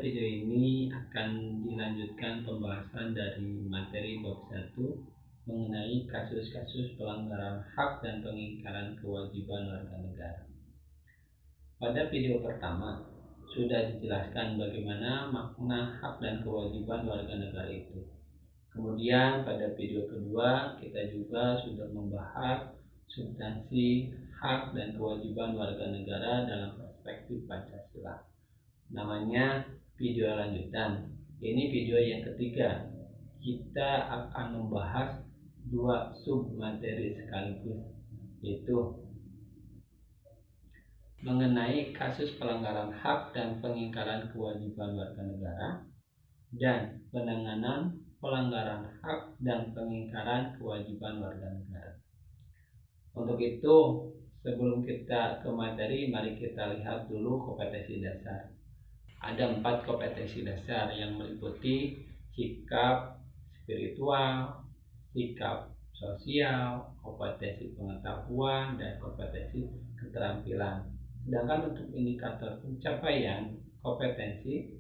video ini akan dilanjutkan pembahasan dari materi bab 1 mengenai kasus-kasus pelanggaran hak dan pengingkaran kewajiban warga negara. Pada video pertama, sudah dijelaskan bagaimana makna hak dan kewajiban warga negara itu. Kemudian pada video kedua, kita juga sudah membahas substansi hak dan kewajiban warga negara dalam perspektif Pancasila. Namanya video lanjutan. Ini video yang ketiga. Kita akan membahas dua submateri sekaligus, yaitu mengenai kasus pelanggaran hak dan pengingkaran kewajiban warga negara dan penanganan pelanggaran hak dan pengingkaran kewajiban warga negara. Untuk itu, sebelum kita ke materi, mari kita lihat dulu kompetensi dasar. Ada 4 kompetensi dasar yang meliputi sikap spiritual, sikap sosial, kompetensi pengetahuan, dan kompetensi keterampilan. Sedangkan untuk indikator pencapaian kompetensi,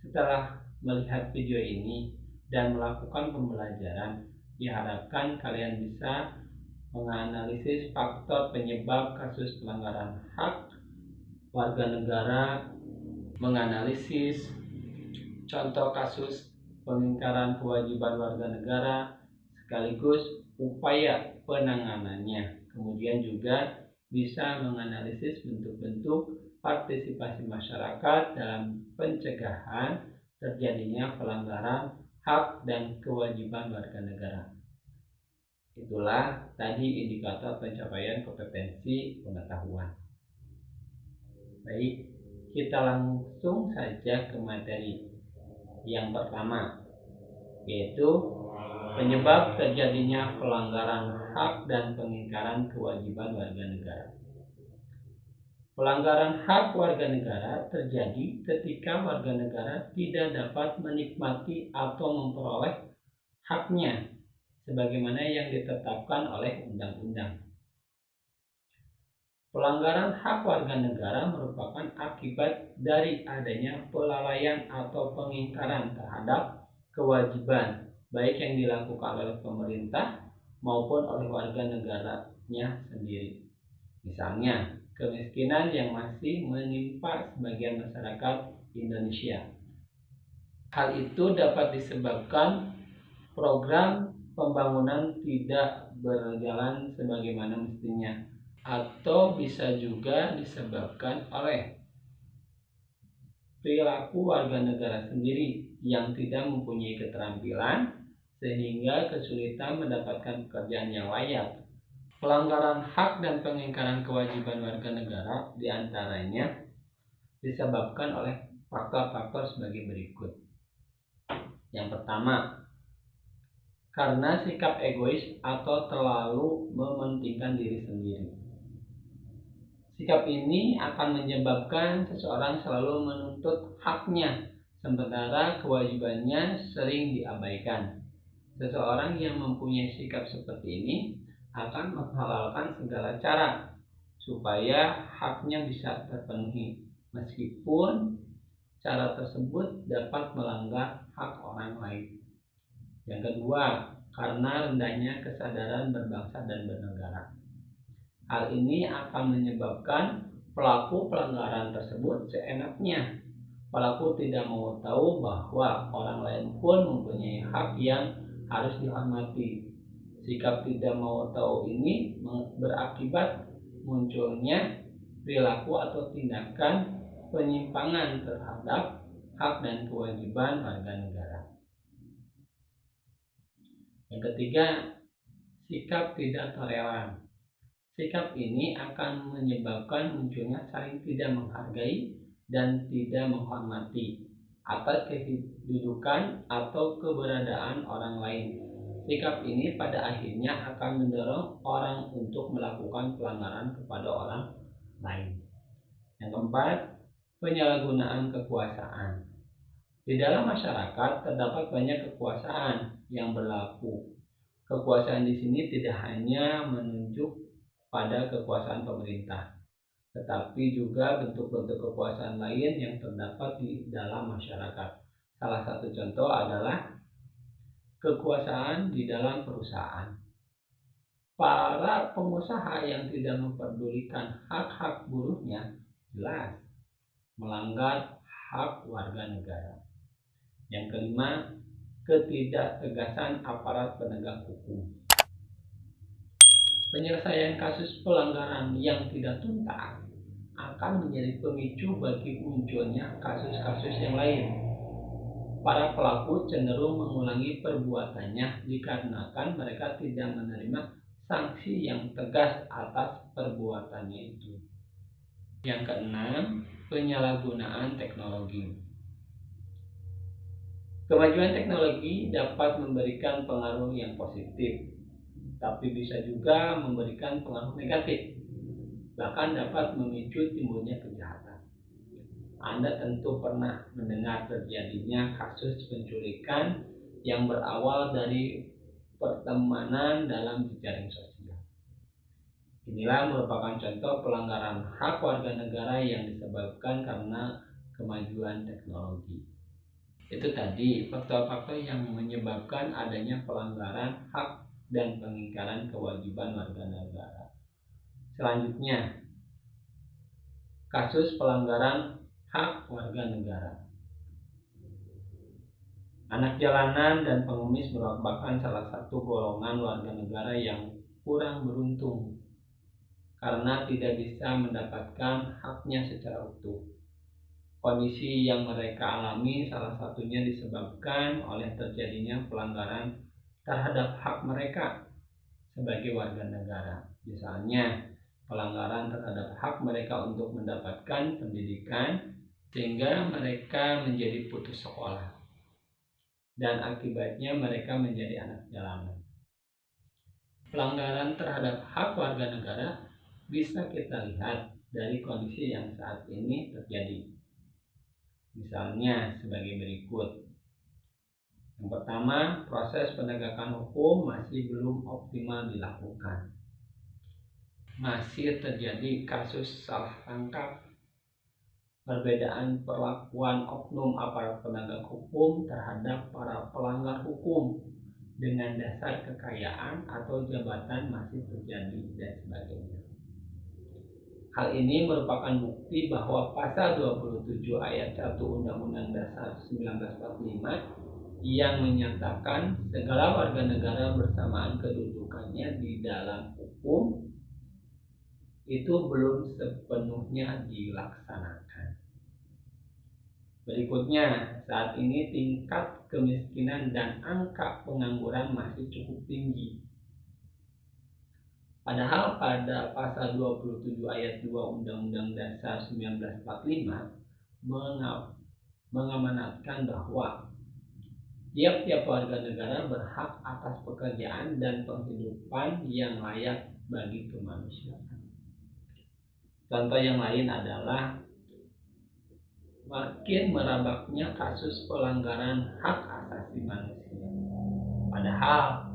setelah melihat video ini dan melakukan pembelajaran, diharapkan kalian bisa menganalisis faktor penyebab kasus pelanggaran hak warga negara, menganalisis contoh kasus pengingkaran kewajiban warga negara sekaligus upaya penanganannya. Kemudian juga bisa menganalisis bentuk-bentuk partisipasi masyarakat dalam pencegahan terjadinya pelanggaran hak dan kewajiban warga negara. Itulah tadi indikator pencapaian kompetensi pengetahuan. Baik, kita langsung saja ke materi yang pertama, yaitu penyebab terjadinya pelanggaran hak dan pengingkaran kewajiban warga negara. Pelanggaran hak warga negara terjadi ketika warga negara tidak dapat menikmati atau memperoleh haknya sebagaimana yang ditetapkan oleh undang-undang. Pelanggaran hak warga negara merupakan akibat dari adanya kelalaian atau pengingkaran terhadap kewajiban, baik yang dilakukan oleh pemerintah maupun oleh warga negaranya sendiri. Misalnya, kemiskinan yang masih menimpa sebagian masyarakat Indonesia. Hal itu dapat disebabkan program pembangunan tidak berjalan sebagaimana mestinya, atau bisa juga disebabkan oleh perilaku warga negara sendiri yang tidak mempunyai keterampilan sehingga kesulitan mendapatkan pekerjaan yang layak. Pelanggaran hak dan pengingkaran kewajiban warga negara diantaranya disebabkan oleh faktor-faktor sebagai berikut. Yang pertama, karena sikap egois atau terlalu mementingkan diri sendiri. Sikap ini akan menyebabkan seseorang selalu menuntut haknya, sementara kewajibannya sering diabaikan. Seseorang yang mempunyai sikap seperti ini akan menghalalkan segala cara supaya haknya bisa terpenuhi, meskipun cara tersebut dapat melanggar hak orang lain. Yang kedua, karena rendahnya kesadaran berbangsa dan bernegara. Hal ini akan menyebabkan pelaku pelanggaran tersebut seenaknya. Pelaku tidak mau tahu bahwa orang lain pun mempunyai hak yang harus dihormati. Sikap tidak mau tahu ini berakibat munculnya perilaku atau tindakan penyimpangan terhadap hak dan kewajiban warga negara. Yang ketiga, sikap tidak toleran. Sikap ini akan menyebabkan munculnya saling tidak menghargai dan tidak menghormati atas kedudukan atau keberadaan orang lain. Sikap ini pada akhirnya akan mendorong orang untuk melakukan pelanggaran kepada orang lain. Yang keempat, penyalahgunaan kekuasaan. Di dalam masyarakat terdapat banyak kekuasaan yang berlaku. Kekuasaan di sini tidak hanya menunjuk pada kekuasaan pemerintah, tetapi juga bentuk-bentuk kekuasaan lain yang terdapat di dalam masyarakat. Salah satu contoh adalah kekuasaan di dalam perusahaan. Para pengusaha yang tidak memperdulikan hak-hak buruhnya jelas melanggar hak warga negara. Yang kelima, ketidaktegasan aparat penegak hukum. Penyelesaian kasus pelanggaran yang tidak tuntas akan menjadi pemicu bagi munculnya kasus-kasus yang lain. Para pelaku cenderung mengulangi perbuatannya dikarenakan mereka tidak menerima sanksi yang tegas atas perbuatannya itu. Yang keenam, penyalahgunaan teknologi. Kemajuan teknologi dapat memberikan pengaruh yang positif, tapi bisa juga memberikan pengaruh negatif, bahkan dapat memicu timbulnya kejahatan. Anda tentu pernah mendengar terjadinya kasus penculikan yang berawal dari pertemanan dalam jejaring sosial. Inilah merupakan contoh pelanggaran hak warga negara yang disebabkan karena kemajuan teknologi. Itu tadi faktor-faktor yang menyebabkan adanya pelanggaran hak dan pengingkaran kewajiban warga negara. Selanjutnya, kasus pelanggaran hak warga negara. Anak jalanan dan pengemis merupakan salah satu golongan warga negara yang kurang beruntung karena tidak bisa mendapatkan haknya secara utuh. Kondisi yang mereka alami salah satunya disebabkan oleh terjadinya pelanggaran terhadap hak mereka sebagai warga negara. Misalnya, pelanggaran terhadap hak mereka untuk mendapatkan pendidikan sehingga mereka menjadi putus sekolah dan akibatnya mereka menjadi anak jalanan. Pelanggaran terhadap hak warga negara bisa kita lihat dari kondisi yang saat ini terjadi. Misalnya sebagai berikut. Yang pertama, proses penegakan hukum masih belum optimal dilakukan. Masih terjadi kasus salah tangkap, perbedaan perlakuan oknum aparat penegak hukum terhadap para pelanggar hukum dengan dasar kekayaan atau jabatan masih terjadi dan sebagainya. Hal ini merupakan bukti bahwa pasal 27 ayat 1 Undang-Undang Dasar 1945 yang menyatakan segala warga negara bersamaan kedudukannya di dalam hukum itu belum sepenuhnya dilaksanakan. Berikutnya, saat ini tingkat kemiskinan dan angka pengangguran masih cukup tinggi. Padahal pada pasal 27 ayat 2 Undang-Undang Dasar 1945 mengamanatkan bahwa tiap-tiap warga negara berhak atas pekerjaan dan penghidupan yang layak bagi kemanusiaan. Contoh yang lain adalah makin merabaknya kasus pelanggaran hak asasi manusia. Padahal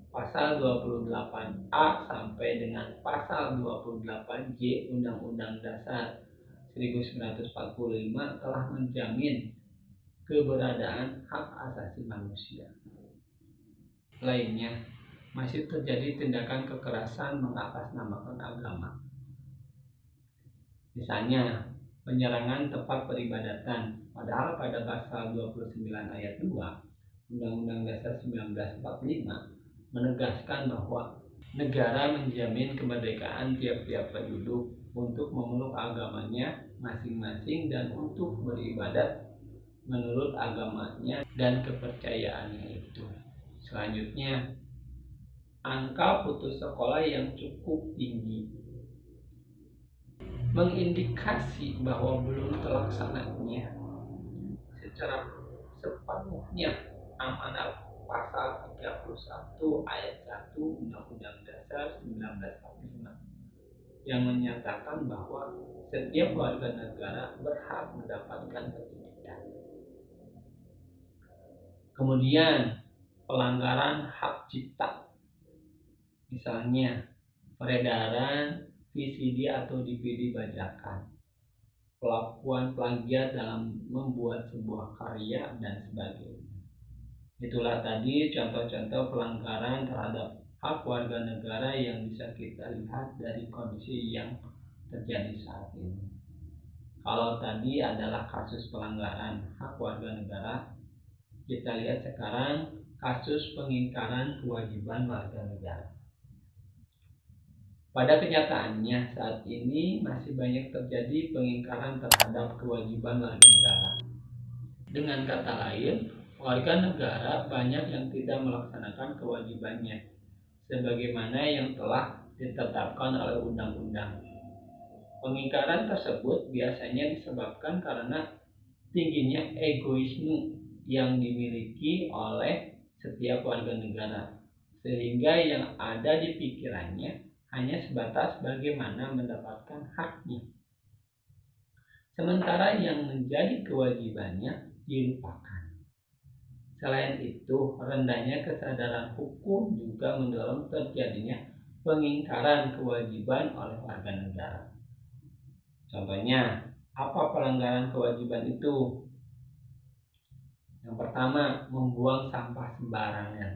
pasal 28A sampai dengan pasal 28J Undang-Undang Dasar 1945 telah menjamin keberadaan hak asasi manusia. Lainnya, masih terjadi tindakan kekerasan mengatasnamakan agama. Misalnya, penyerangan tempat peribadatan, padahal pada pasal 29 ayat 2 Undang-Undang Dasar 1945 menegaskan bahwa negara menjamin kemerdekaan tiap-tiap penduduk untuk memeluk agamanya masing-masing dan untuk beribadat menurut agamanya dan kepercayaannya itu. Selanjutnya, angka putus sekolah yang cukup tinggi mengindikasi bahwa belum terlaksananya secara sepenuhnya amanat pasal 31 ayat 1 Undang-Undang Dasar 1945 yang menyatakan bahwa setiap warga negara berhak mendapatkan pendidikan. Kemudian, pelanggaran hak cipta. Misalnya, peredaran VCD atau DVD bajakan, pelakuan plagiat dalam membuat sebuah karya, dan sebagainya. Itulah tadi contoh-contoh pelanggaran terhadap hak warga negara yang bisa kita lihat dari kondisi yang terjadi saat ini. Kalau tadi adalah kasus pelanggaran hak warga negara, kita lihat sekarang kasus pengingkaran kewajiban warga negara. Pada kenyataannya saat ini masih banyak terjadi pengingkaran terhadap kewajiban warga negara. Dengan kata lain, warga negara banyak yang tidak melaksanakan kewajibannya sebagaimana yang telah ditetapkan oleh undang-undang. Pengingkaran tersebut biasanya disebabkan karena tingginya egoisme yang dimiliki oleh setiap warga negara, sehingga yang ada di pikirannya hanya sebatas bagaimana mendapatkan haknya, sementara yang menjadi kewajibannya dilupakan. Selain itu, rendahnya kesadaran hukum juga mendorong terjadinya pengingkaran kewajiban oleh warga negara. Contohnya, apa pelanggaran kewajiban itu? Yang pertama, membuang sampah sembarangan.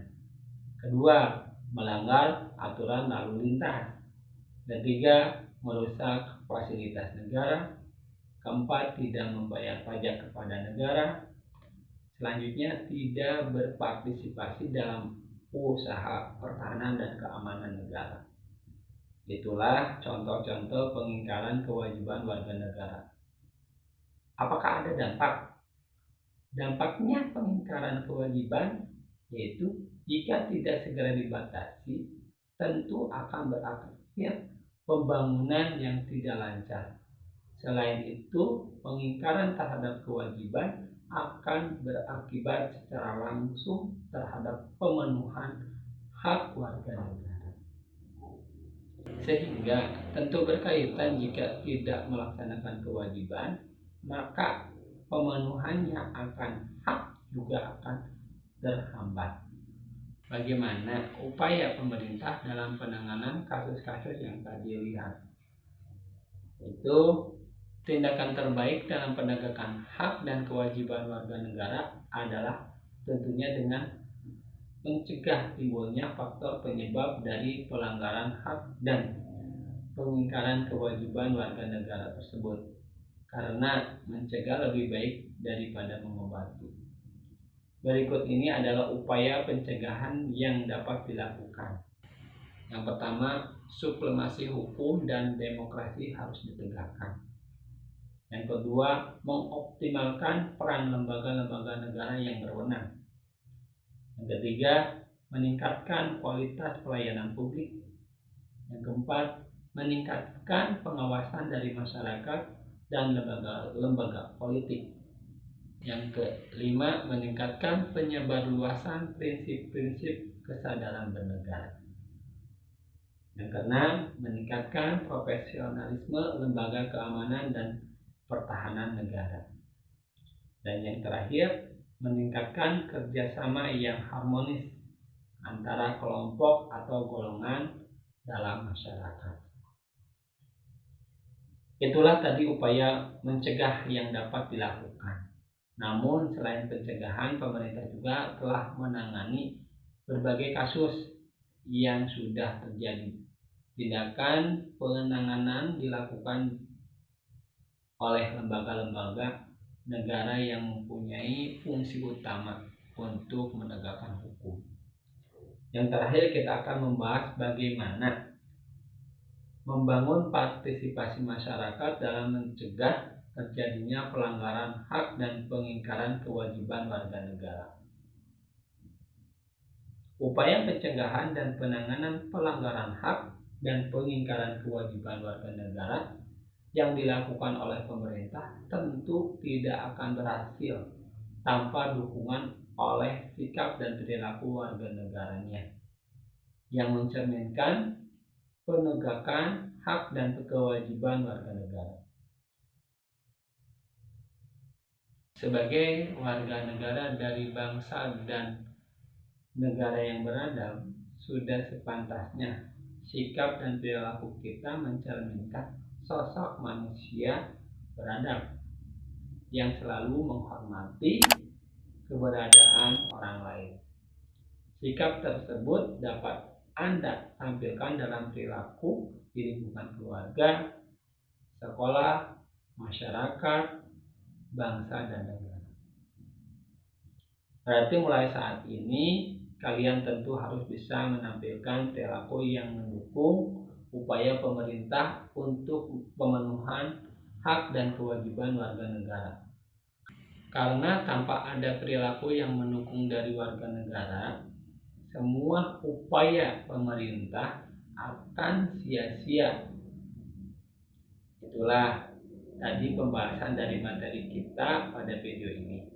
Kedua, melanggar aturan lalu lintas. Ketiga, merusak fasilitas negara. Keempat, tidak membayar pajak kepada negara. Selanjutnya, tidak berpartisipasi dalam usaha pertahanan dan keamanan negara. Itulah contoh-contoh pengingkaran kewajiban warga negara. Apakah ada dampak? Dampaknya pengingkaran kewajiban yaitu jika tidak segera dibatasi, tentu akan berakhir pembangunan yang tidak lancar. Selain itu, pengingkaran terhadap kewajiban akan berakibat secara langsung terhadap pemenuhan hak warga negara. Sehingga tentu berkaitan jika tidak melaksanakan kewajiban, maka pemenuhannya akan hak juga akan terhambat. Bagaimana upaya pemerintah dalam penanganan kasus-kasus yang tadi lihat? Itu tindakan terbaik dalam penegakan hak dan kewajiban warga negara adalah tentunya dengan mencegah timbulnya faktor penyebab dari pelanggaran hak dan pengingkaran kewajiban warga negara tersebut, karena mencegah lebih baik daripada mengobati. Berikut ini adalah upaya pencegahan yang dapat dilakukan. Yang pertama, supremasi hukum dan demokrasi harus ditegakkan. Yang kedua, mengoptimalkan peran lembaga-lembaga negara yang berwenang. Yang ketiga, meningkatkan kualitas pelayanan publik. Yang keempat, meningkatkan pengawasan dari masyarakat dan lembaga politik. Yang kelima, meningkatkan penyebarluasan prinsip-prinsip kesadaran bernegara. Yang keenam, meningkatkan profesionalisme lembaga keamanan dan pertahanan negara. Dan yang terakhir, meningkatkan kerjasama yang harmonis antara kelompok atau golongan dalam masyarakat. Itulah tadi upaya mencegah yang dapat dilakukan. Namun selain pencegahan, pemerintah juga telah menangani berbagai kasus yang sudah terjadi. Tindakan penanganan dilakukan oleh lembaga-lembaga negara yang mempunyai fungsi utama untuk menegakkan hukum. Yang terakhir, kita akan membahas bagaimana membangun partisipasi masyarakat dalam mencegah terjadinya pelanggaran hak dan pengingkaran kewajiban warga negara. Upaya pencegahan dan penanganan pelanggaran hak dan pengingkaran kewajiban warga negara yang dilakukan oleh pemerintah tentu tidak akan berhasil tanpa dukungan oleh sikap dan perilaku warga negaranya yang mencerminkan penegakan hak dan kewajiban warga negara. Sebagai warga negara dari bangsa dan negara yang beradab, sudah sepantasnya sikap dan perilaku kita mencerminkan sosok manusia beradab yang selalu menghormati keberadaan orang lain. Sikap tersebut dapat Anda tampilkan dalam perilaku di lingkungan keluarga, sekolah, masyarakat, bangsa, dan negara. Berarti mulai saat ini kalian tentu harus bisa menampilkan perilaku yang mendukung upaya pemerintah untuk pemenuhan hak dan kewajiban warga negara. Karena tanpa ada perilaku yang mendukung dari warga negara, semua upaya pemerintah akan sia-sia. Itulah tadi pembahasan dari materi kita pada video ini.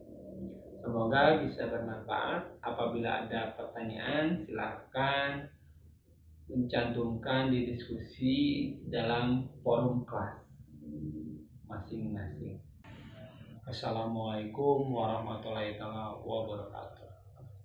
Semoga bisa bermanfaat. Apabila ada pertanyaan, silakan mencantumkan di diskusi dalam forum kelas masing-masing. Assalamualaikum warahmatullahi wabarakatuh.